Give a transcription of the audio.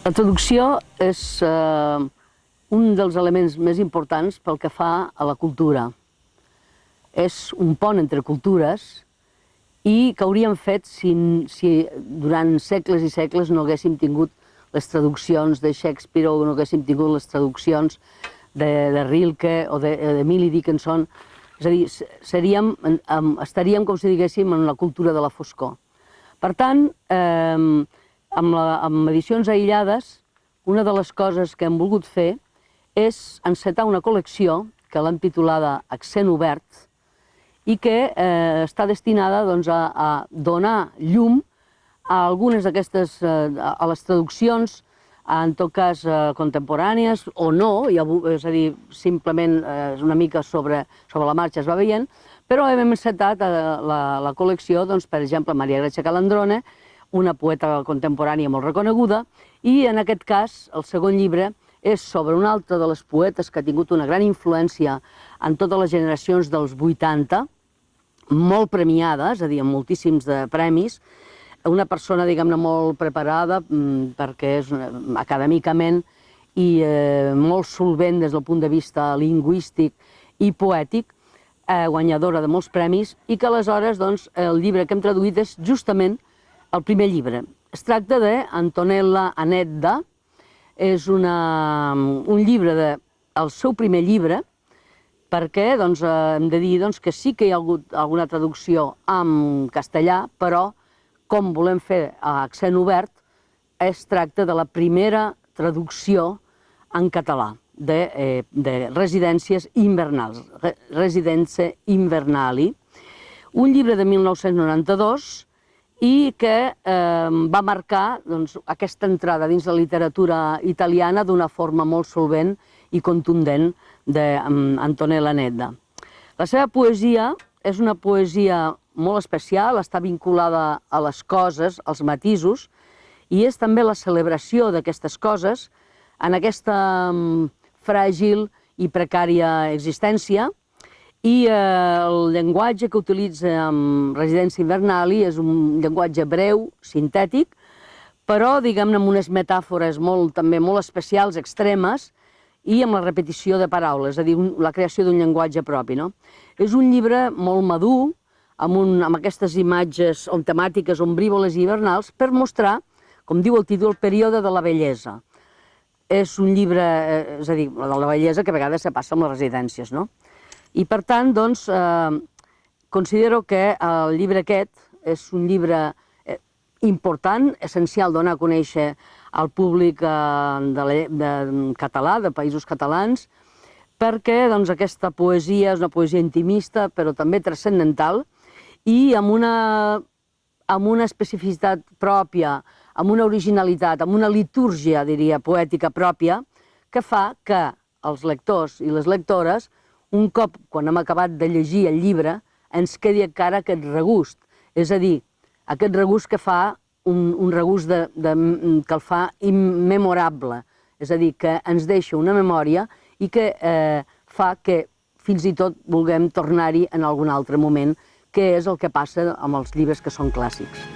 La traducció és un dels elements més importants pel que fa a la cultura. És un pont entre cultures i que hauríem fet si durant segles i segles no haguéssim tingut les traduccions de Shakespeare o no haguéssim tingut les traduccions de Rilke o d'Emily Dickinson. És a dir, estaríem, com si diguéssim, en la cultura de la foscor. Per tant, amb edicions aïllades, una de les coses que hem volgut fer és encetar una col·lecció que l'hem titulada Accent Obert i que està destinada a donar llum a algunes d'aquestes, a les traduccions, en tot cas contemporànies o no, és a dir, simplement és una mica sobre la marxa es va veient, però hem encetat la col·lecció, per exemple, Maria Grazia Calandrone, una poeta contemporània molt reconeguda, i en aquest cas el segon llibre és sobre una altra de les poetes que ha tingut una gran influència en totes les generacions dels 80, molt premiada, és a dir, amb moltíssims de premis, una persona, diguem-ne, molt preparada perquè és acadèmicament i molt solvent des del punt de vista lingüístic i poètic, guanyadora de molts premis, i que aleshores el llibre que hem traduït és justament el primer llibre. Es tracta d'Antonella Anedda, és un llibre del seu primer llibre, perquè hem de dir que sí que hi ha hagut alguna traducció en castellà, però com volem fer a Accent Obert, es tracta de la primera traducció en català de Residències Invernals, Residenze Invernali, un llibre de 1992 i que va marcar aquesta entrada dins la literatura italiana d'una forma molt solvent i contundent d'Antonella Anedda. La seva poesia és una poesia molt especial, està vinculada a les coses, als matisos, i és també la celebració d'aquestes coses en aquesta fràgil i precària existència, i el llenguatge que utilitza en Residència Invernali és un llenguatge breu, sintètic, però, diguem-ne, amb unes metàfores també molt especials, extremes, i amb la repetició de paraules, és a dir, la creació d'un llenguatge propi. És un llibre molt madur, amb aquestes imatges temàtiques ombrívoles i hivernals, per mostrar, com diu el títol, el període de la bellesa. És un llibre, és a dir, de la bellesa que a vegades se passa amb les residències, no? I per tant, considero que el llibre aquest és un llibre important, essencial donar a conèixer al públic català, de països catalans, perquè aquesta poesia és una poesia intimista, però també transcendental, i amb una especificitat pròpia, amb una originalitat, amb una litúrgia, diria, poètica pròpia, que fa que els lectors i les lectores, un cop, quan hem acabat de llegir el llibre, ens quedi encara aquest regust. És a dir, aquest regust que fa un regust que el fa immemorable. És a dir, que ens deixa una memòria i que fa que fins i tot vulguem tornar-hi en algun altre moment, que és el que passa amb els llibres que són clàssics.